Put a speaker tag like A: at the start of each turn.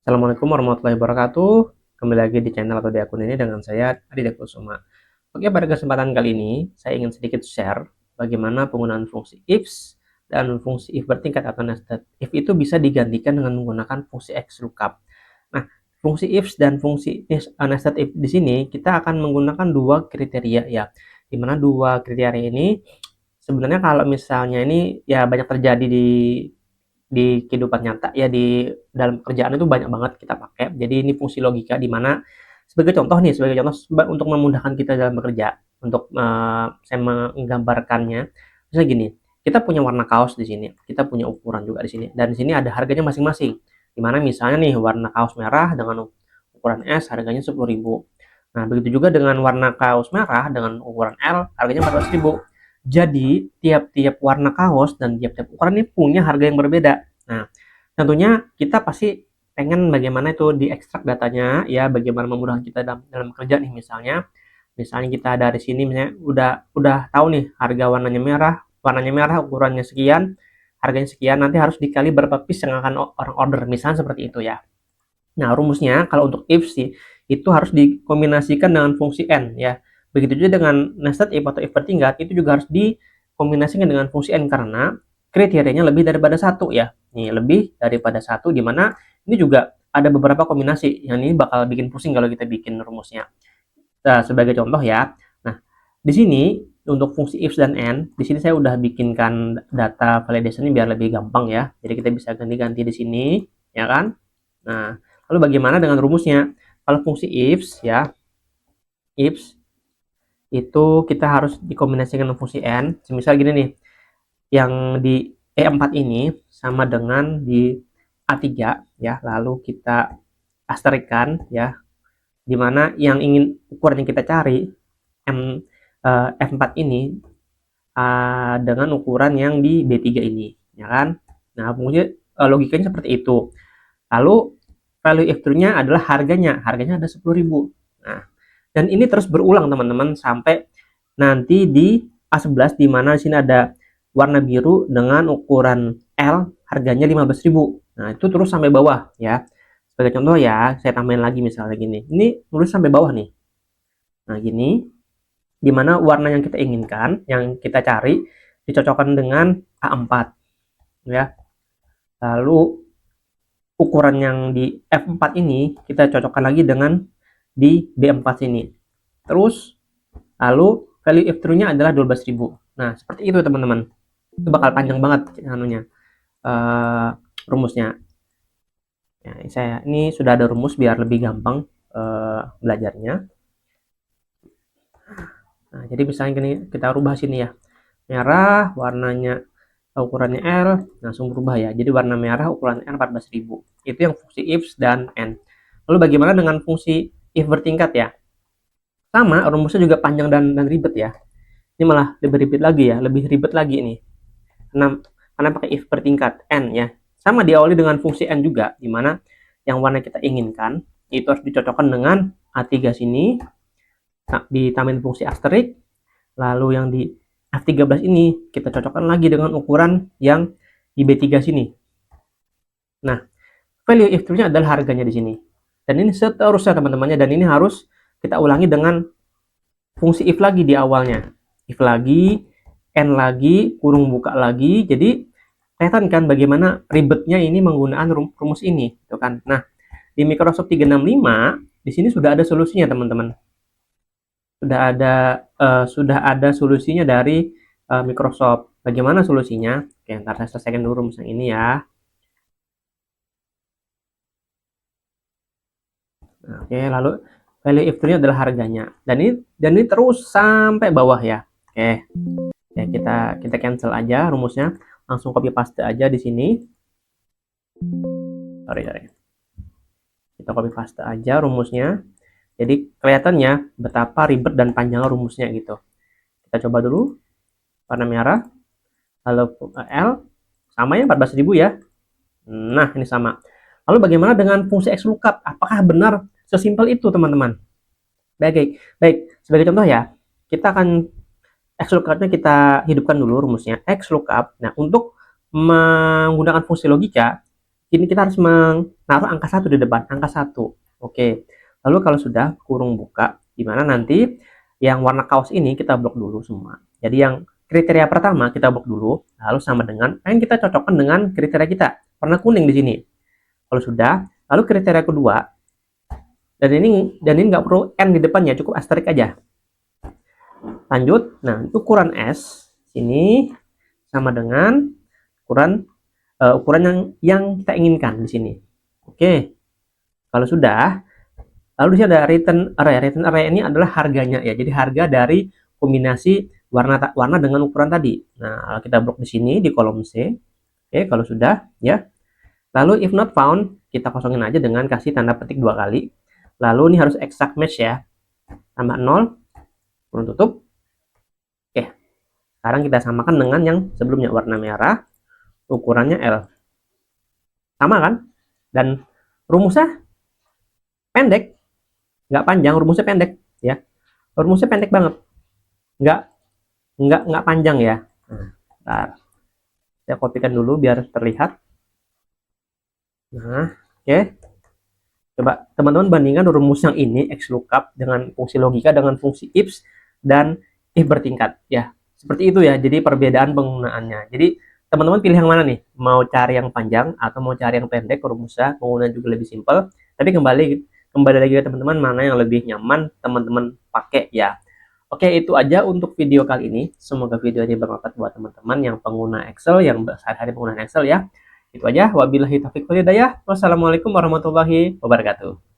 A: Assalamualaikum warahmatullahi wabarakatuh. Kembali lagi di channel atau di akun ini dengan saya Adi Kusuma. Oke, pada kesempatan kali ini saya ingin sedikit share bagaimana penggunaan fungsi ifs dan fungsi if bertingkat atau nested if itu bisa digantikan dengan menggunakan fungsi XLOOKUP. Nah, fungsi ifs dan fungsi nested if di sini kita akan menggunakan dua kriteria ya. Dimana dua kriteria ini sebenarnya kalau misalnya ini ya banyak terjadi di kehidupan nyata ya, di dalam pekerjaan itu banyak banget kita pakai. Jadi ini fungsi logika di mana sebagai contoh untuk memudahkan kita dalam bekerja, untuk saya menggambarkannya. Misalnya gini, kita punya warna kaos di sini, kita punya ukuran juga di sini, dan di sini ada harganya masing-masing. Di mana misalnya nih warna kaos merah dengan ukuran S harganya 10.000. Nah, begitu juga dengan warna kaos merah dengan ukuran L harganya 14.000. Jadi, tiap-tiap warna kaos dan tiap-tiap ukuran ini punya harga yang berbeda. Nah, tentunya kita pasti pengen bagaimana itu diekstrak datanya ya, bagaimana memudahkan kita dalam kerja nih misalnya. Misalnya kita dari sini misalnya udah tahu nih harga warnanya merah ukurannya sekian, harganya sekian, nanti harus dikali berapa piece yang akan orang order, misalnya seperti itu ya. Nah, rumusnya kalau untuk if sih itu harus dikombinasikan dengan fungsi n ya. Begitu juga dengan nested if atau if bertingkat itu juga harus dikombinasikan dengan fungsi n karena kriterianya lebih daripada satu ya. Nih, lebih daripada satu di mana ini juga ada beberapa kombinasi yang ini bakal bikin pusing kalau kita bikin rumusnya. Nah, sebagai contoh ya. Nah, di sini untuk fungsi if dan n, di sini saya udah bikinkan data validation ini biar lebih gampang ya. Jadi kita bisa ganti-ganti di sini, ya kan? Nah, lalu bagaimana dengan rumusnya? Kalau fungsi ifs ya, ifs itu kita harus dikombinasikan dengan fungsi n. Misal gini nih, yang di E4 ini sama dengan di A3 ya, lalu kita asterikan ya, dimana yang ingin ukuran yang kita cari F4 ini dengan ukuran yang di B3 ini, ya kan? Nah, fungsi logikanya seperti itu. Lalu value F2-nya adalah harganya ada 10.000. Nah, dan ini terus berulang teman-teman sampai nanti di A11 di mana di sini ada warna biru dengan ukuran L harganya 15.000. Nah, itu terus sampai bawah ya. Sebagai contoh ya, saya tambahin lagi misalnya gini. Ini nulis sampai bawah nih. Nah, gini di mana warna yang kita inginkan, yang kita cari dicocokkan dengan A4 ya. Lalu ukuran yang di F4 ini kita cocokkan lagi dengan di B4 sini. Terus lalu value F2-nya adalah 12.000. Nah, seperti itu teman-teman. Itu bakal panjang banget anunya rumusnya. Ya, ini sudah ada rumus biar lebih gampang belajarnya. Nah, jadi misalnya gini, kita rubah sini ya. Merah warnanya ukurannya L langsung berubah ya. Jadi warna merah ukuran L 14.000. Itu yang fungsi ifs dan n. Lalu bagaimana dengan fungsi if bertingkat ya? Sama, rumusnya juga panjang dan ribet ya. Ini malah lebih ribet lagi ya, lebih ribet lagi ini. Karena pakai if bertingkat n ya. Sama diawali dengan fungsi n juga, di mana yang warna kita inginkan itu harus dicocokkan dengan A3 sini, ditambahin fungsi asterik, lalu yang di F13 ini kita cocokkan lagi dengan ukuran yang di B3 sini. Nah, value if2-nya adalah harganya di sini. Dan ini seterusnya teman-temannya, dan ini harus kita ulangi dengan fungsi if lagi di awalnya. If lagi, n lagi, kurung buka lagi. Jadi kelihatan kan bagaimana ribetnya ini menggunakan rumus ini, gitu kan. Nah, di Microsoft 365 di sini sudah ada solusinya teman-teman. Sudah ada solusinya dari Microsoft. Bagaimana solusinya? Oke, ntar saya selesaikan dulu rumus yang ini ya. Nah, oke, lalu value if2-nya adalah harganya. Dan ini terus sampai bawah ya. Oke. Ya, kita cancel aja rumusnya. Langsung copy paste aja di sini. Sorry. Kita copy paste aja rumusnya. Jadi kelihatannya betapa ribet dan panjang rumusnya gitu. Kita coba dulu. Warna merah. Lalu L. Sama ya 14.000 ya. Nah, ini sama. Lalu bagaimana dengan fungsi XLOOKUP? Apakah benar sesimpel itu, teman-teman? Baik. Sebagai contoh ya, kita akan XLOOKUP-nya kita hidupkan dulu rumusnya. XLOOKUP. Nah, untuk menggunakan fungsi logika, ini kita harus naruh angka 1 di depan, angka 1. Oke. Lalu kalau sudah kurung buka, dimana nanti yang warna kaos ini kita blok dulu semua. Jadi yang kriteria pertama kita blok dulu, lalu sama dengan yang kita cocokkan dengan kriteria kita. Warna kuning di sini. Kalau sudah, lalu kriteria kedua, dan ini nggak perlu N di depannya, cukup asterik aja. Lanjut, nah ukuran S sini sama dengan ukuran yang kita inginkan di sini. Oke, kalau sudah, lalu di sini ada return array. Return array ini adalah harganya ya. Jadi harga dari kombinasi warna dengan ukuran tadi. Nah, kita blok di sini di kolom C. Oke, kalau sudah ya. Lalu if not found, kita kosongin aja dengan kasih tanda petik 2 kali. Lalu ini harus exact match ya. Tambah 0, kurung tutup. Oke. Sekarang kita samakan dengan yang sebelumnya, warna merah, ukurannya L. Sama kan? Dan rumusnya pendek, nggak panjang, rumusnya pendek ya. Rumusnya pendek banget. Nggak panjang ya. Nah, saya kopikan dulu biar terlihat. Nah, oke. Coba teman-teman bandingkan rumus yang ini, X lookup dengan fungsi logika dengan fungsi ifs dan if bertingkat ya. Seperti itu ya. Jadi perbedaan penggunaannya. Jadi teman-teman pilih yang mana nih? Mau cari yang panjang atau mau cari yang pendek, rumusnya penggunaan juga lebih simpel. Tapi kembali lagi ke teman-teman mana yang lebih nyaman teman-teman pakai ya. Oke, itu aja untuk video kali ini. Semoga video ini bermanfaat buat teman-teman yang pengguna Excel, yang sehari-hari penggunaan Excel ya. Itu aja. Wabillahi taufiq wal hidayah. Wassalamualaikum warahmatullahi wabarakatuh.